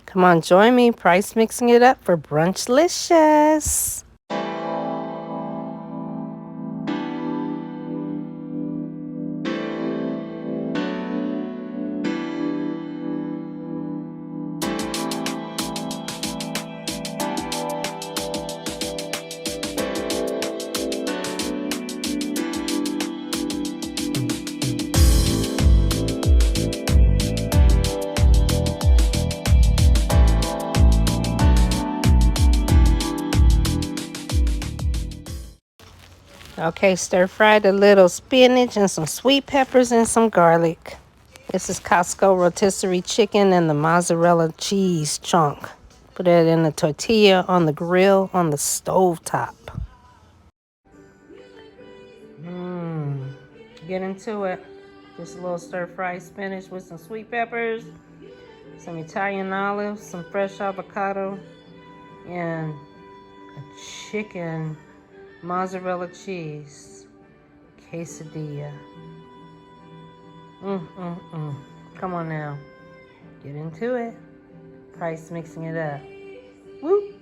Come on, join me. Price mixing it up for Brunch licious. Okay, stir fry the little spinach and some sweet peppers and some garlic. This is Costco rotisserie chicken and the mozzarella cheese chunk. Put it in the tortilla on the grill on the stove top. Get into it. Just a little stir fried spinach with some sweet peppers, some Italian olives, some fresh avocado, and a chicken mozzarella cheese quesadilla. Come on now. Get into it. Price mixing it up. Woo!